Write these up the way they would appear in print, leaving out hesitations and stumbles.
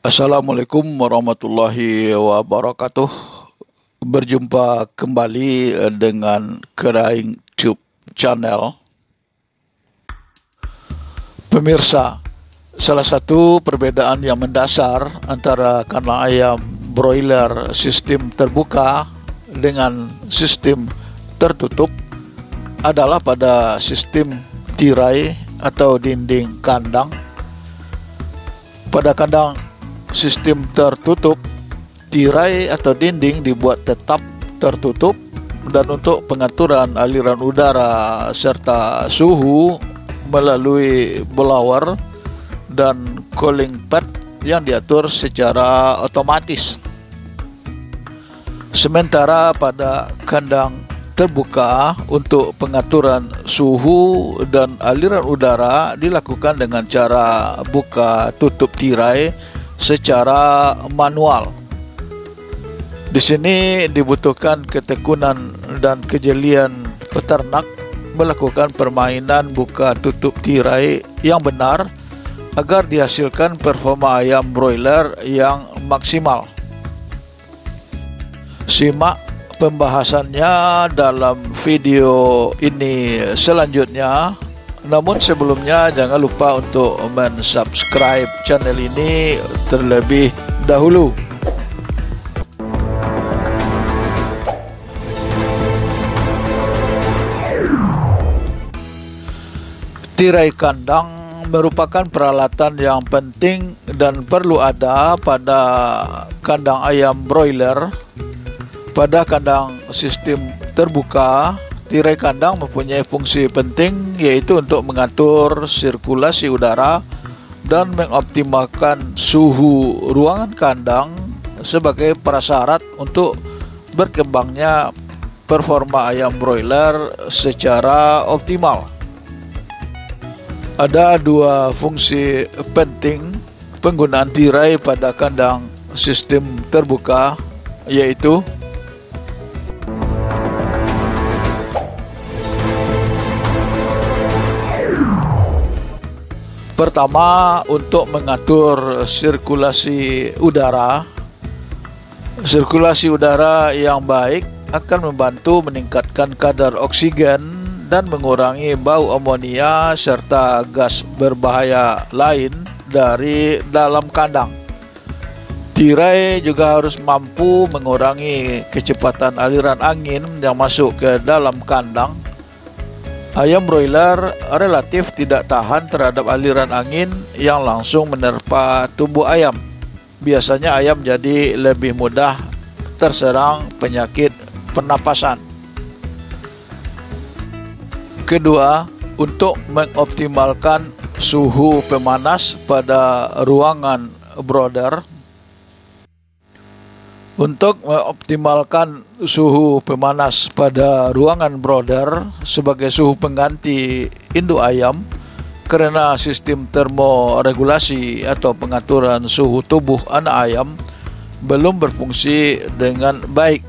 Assalamualaikum warahmatullahi wabarakatuh. Berjumpa kembali dengan Keraing Tube Channel. Pemirsa, salah satu perbedaan yang mendasar antara kandang ayam broiler sistem terbuka dengan sistem tertutup adalah pada sistem tirai atau dinding kandang. Pada kandang sistem tertutup, tirai atau dinding dibuat tetap tertutup, dan untuk pengaturan aliran udara serta suhu melalui blower dan cooling pad yang diatur secara otomatis. Sementara pada kandang terbuka, untuk pengaturan suhu dan aliran udara dilakukan dengan cara buka tutup tirai secara manual. Di sini dibutuhkan ketekunan dan kejelian peternak melakukan permainan buka tutup tirai yang benar agar dihasilkan performa ayam broiler yang maksimal. Simak pembahasannya dalam video ini selanjutnya. Namun sebelumnya jangan lupa untuk mensubscribe channel ini terlebih dahulu. Tirai kandang merupakan peralatan yang penting dan perlu ada pada kandang ayam broiler. Pada kandang sistem terbuka, tirai kandang mempunyai fungsi penting, yaitu untuk mengatur sirkulasi udara dan mengoptimalkan suhu ruangan kandang sebagai prasyarat untuk berkembangnya performa ayam broiler secara optimal. Ada dua fungsi penting penggunaan tirai pada kandang sistem terbuka, yaitu pertama, untuk mengatur sirkulasi udara. Sirkulasi udara yang baik akan membantu meningkatkan kadar oksigen dan mengurangi bau amonia serta gas berbahaya lain dari dalam kandang. Tirai juga harus mampu mengurangi kecepatan aliran angin yang masuk ke dalam kandang. Ayam broiler relatif tidak tahan terhadap aliran angin yang langsung menerpa tubuh ayam. Biasanya ayam jadi lebih mudah terserang penyakit pernapasan. Kedua, untuk mengoptimalkan suhu pemanas pada ruangan brooder. Untuk mengoptimalkan suhu pemanas pada ruangan brooder sebagai suhu pengganti induk ayam, karena sistem termoregulasi atau pengaturan suhu tubuh anak ayam belum berfungsi dengan baik.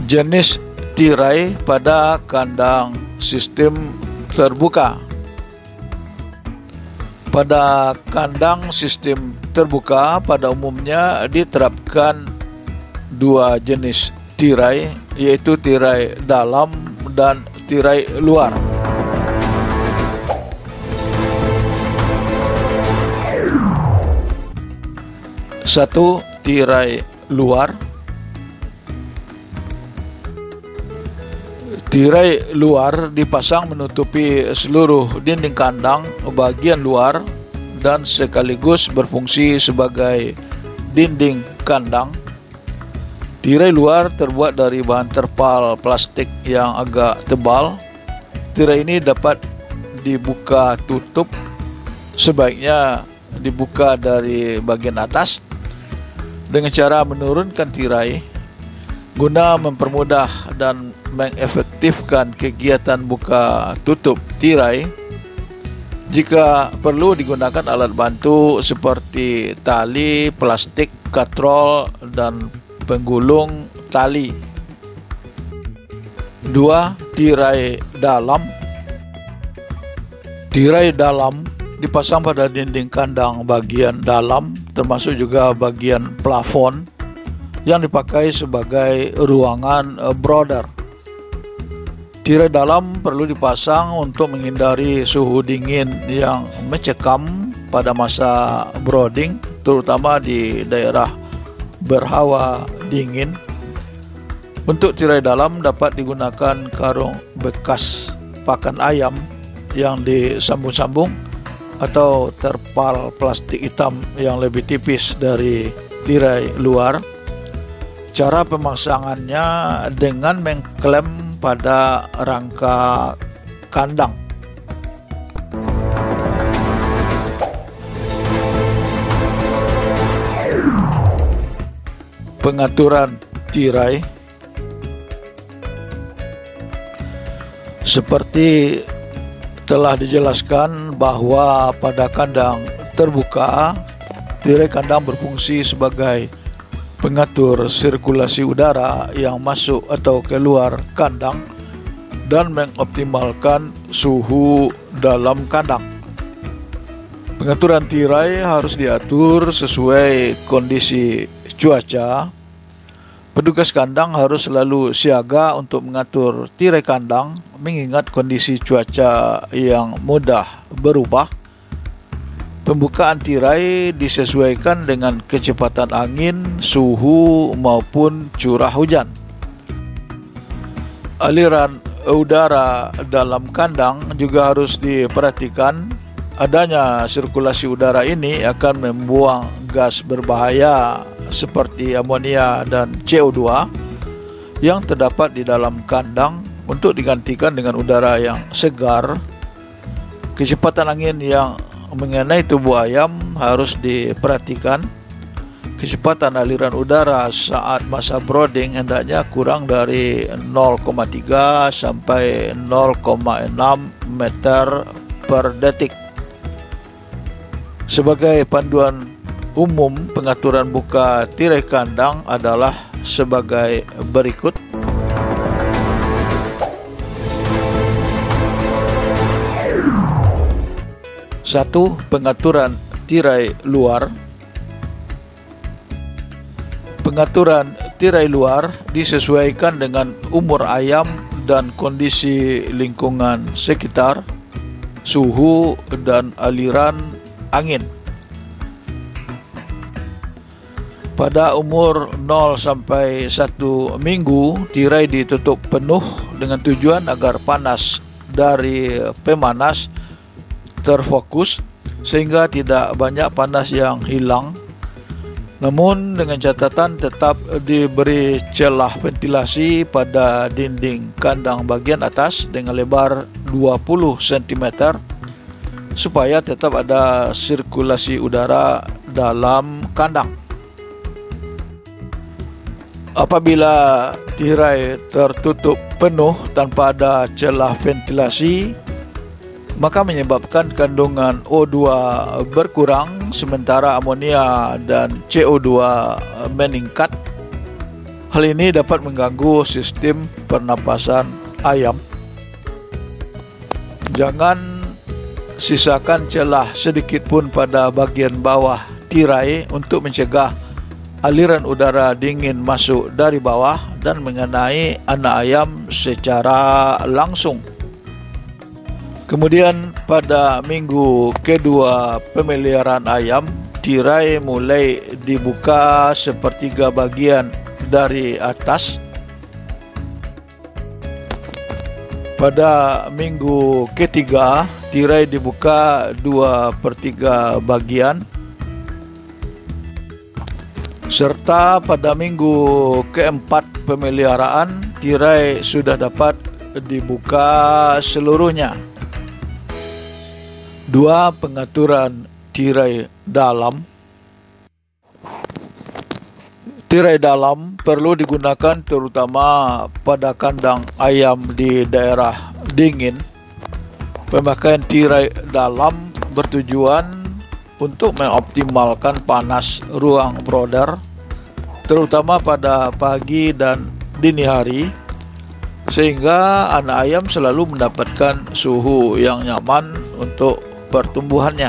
Jenis tirai pada kandang sistem terbuka. Pada kandang sistem terbuka pada umumnya diterapkan dua jenis tirai, yaitu tirai dalam dan tirai luar. Satu, tirai luar. Tirai luar dipasang menutupi seluruh dinding kandang bagian luar dan sekaligus berfungsi sebagai dinding kandang. Tirai luar terbuat dari bahan terpal plastik yang agak tebal. Tirai ini dapat dibuka tutup, sebaiknya dibuka dari bagian atas dengan cara menurunkan tirai guna mempermudah dan mengefektifkan kegiatan buka tutup tirai. Jika perlu digunakan alat bantu seperti tali, plastik, katrol, dan penggulung tali. 2. Tirai dalam. Tirai dalam dipasang pada dinding kandang bagian dalam, termasuk juga bagian plafon yang dipakai sebagai ruangan brooder. Tirai dalam perlu dipasang untuk menghindari suhu dingin yang mencekam pada masa brooding, terutama di daerah berhawa dingin. Untuk tirai dalam dapat digunakan karung bekas pakan ayam yang disambung-sambung atau terpal plastik hitam yang lebih tipis dari tirai luar. Cara pemasangannya dengan mengklem pada rangka kandang. Pengaturan tirai. Seperti telah dijelaskan bahwa pada kandang terbuka, tirai kandang berfungsi sebagai pengatur sirkulasi udara yang masuk atau keluar kandang dan mengoptimalkan suhu dalam kandang. Pengaturan tirai harus diatur sesuai kondisi cuaca. Petugas kandang harus selalu siaga untuk mengatur tirai kandang mengingat kondisi cuaca yang mudah berubah. Pembukaan tirai disesuaikan dengan kecepatan angin, suhu maupun curah hujan. Aliran udara dalam kandang juga harus diperhatikan. Adanya sirkulasi udara ini akan membuang gas berbahaya seperti amonia dan CO2 yang terdapat di dalam kandang untuk digantikan dengan udara yang segar. Kecepatan angin yang mengenai tubuh ayam harus diperhatikan. Kecepatan aliran udara saat masa brooding hendaknya kurang dari 0,3 sampai 0,6 meter per detik. Sebagai panduan umum, pengaturan buka tirai kandang adalah sebagai berikut. Satu, pengaturan tirai luar. Pengaturan tirai luar disesuaikan dengan umur ayam dan kondisi lingkungan sekitar, suhu, dan aliran angin. Pada umur 0 sampai 1 minggu, tirai ditutup penuh dengan tujuan agar panas dari pemanas terfokus sehingga tidak banyak panas yang hilang. Namun dengan catatan tetap diberi celah ventilasi pada dinding kandang bagian atas dengan lebar 20 cm supaya tetap ada sirkulasi udara dalam kandang. Apabila tirai tertutup penuh tanpa ada celah ventilasi, maka menyebabkan kandungan O2 berkurang sementara amonia dan CO2 meningkat. Hal ini dapat mengganggu sistem pernapasan ayam. Jangan sisakan celah sedikit pun pada bagian bawah tirai untuk mencegah aliran udara dingin masuk dari bawah dan mengenai anak ayam secara langsung. Kemudian pada minggu kedua pemeliharaan ayam, tirai mulai dibuka sepertiga bagian dari atas. Pada minggu ketiga, tirai dibuka 2/3 bagian. Serta pada minggu keempat pemeliharaan, tirai sudah dapat dibuka seluruhnya. 2. Pengaturan tirai dalam. Tirai dalam perlu digunakan terutama pada kandang ayam di daerah dingin. Pemakaian tirai dalam bertujuan untuk mengoptimalkan panas ruang brooder, terutama pada pagi dan dini hari, sehingga anak ayam selalu mendapatkan suhu yang nyaman untuk pertumbuhannya.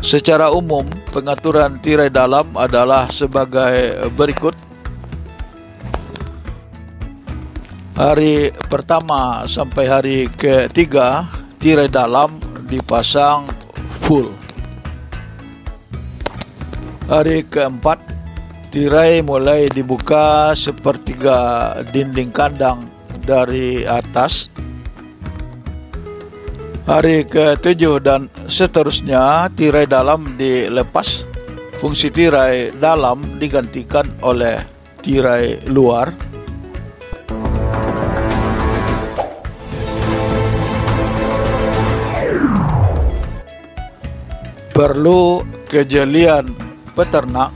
Secara umum, pengaturan tirai dalam adalah sebagai berikut. Hari pertama sampai hari ketiga, tirai dalam dipasang full. Hari keempat, tirai mulai dibuka sepertiga dinding kandang dari atas. Hari ke-7 dan seterusnya, tirai dalam dilepas. Fungsi tirai dalam digantikan oleh tirai luar. Perlu kejelian peternak.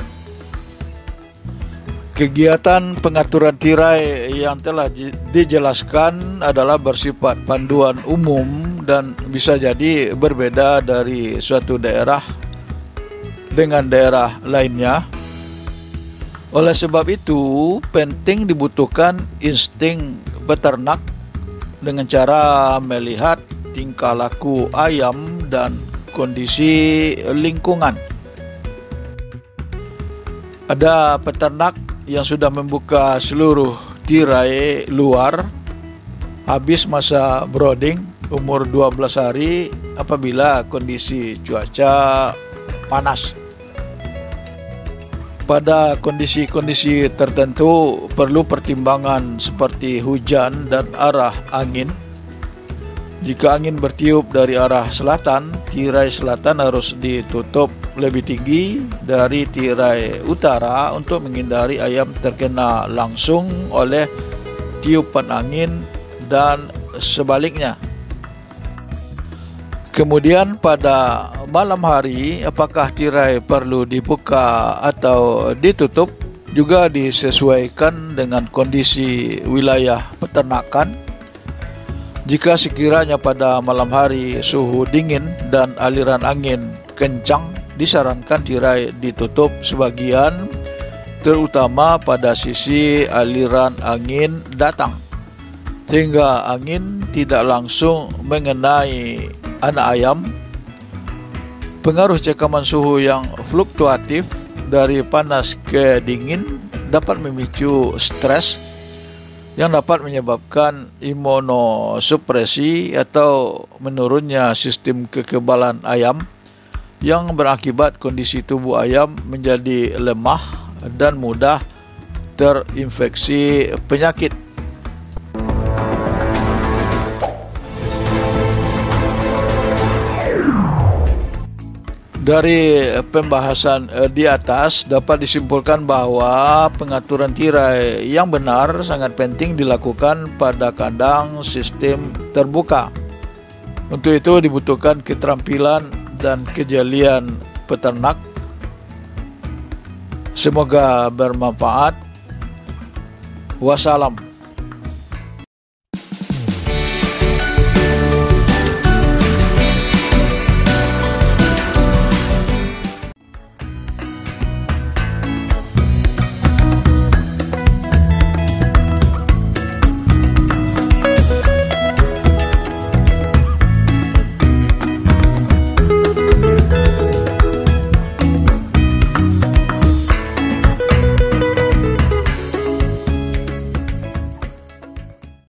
Kegiatan pengaturan tirai yang telah dijelaskan adalah bersifat panduan umum dan bisa jadi berbeda dari suatu daerah dengan daerah lainnya. Oleh sebab itu, penting dibutuhkan insting peternak dengan cara melihat tingkah laku ayam dan kondisi lingkungan. Ada peternak yang sudah membuka seluruh tirai luar habis masa brooding umur 12 hari apabila kondisi cuaca panas. Pada kondisi-kondisi tertentu perlu pertimbangan seperti hujan dan arah angin. Jika angin bertiup dari arah selatan, tirai selatan harus ditutup lebih tinggi dari tirai utara untuk menghindari ayam terkena langsung oleh tiupan angin dan sebaliknya. Kemudian pada malam hari, apakah tirai perlu dibuka atau ditutup juga disesuaikan dengan kondisi wilayah peternakan. Jika sekiranya pada malam hari suhu dingin dan aliran angin kencang, disarankan tirai ditutup sebagian, terutama pada sisi aliran angin datang, sehingga angin tidak langsung mengenai anak ayam. Pengaruh cekaman suhu yang fluktuatif dari panas ke dingin dapat memicu stres yang dapat menyebabkan imunosupresi atau menurunnya sistem kekebalan ayam, yang berakibat kondisi tubuh ayam menjadi lemah dan mudah terinfeksi penyakit. Dari pembahasan di atas dapat disimpulkan bahwa pengaturan tirai yang benar sangat penting dilakukan pada kandang sistem terbuka. Untuk itu dibutuhkan keterampilan dan kejelian peternak. Semoga bermanfaat. Wassalam.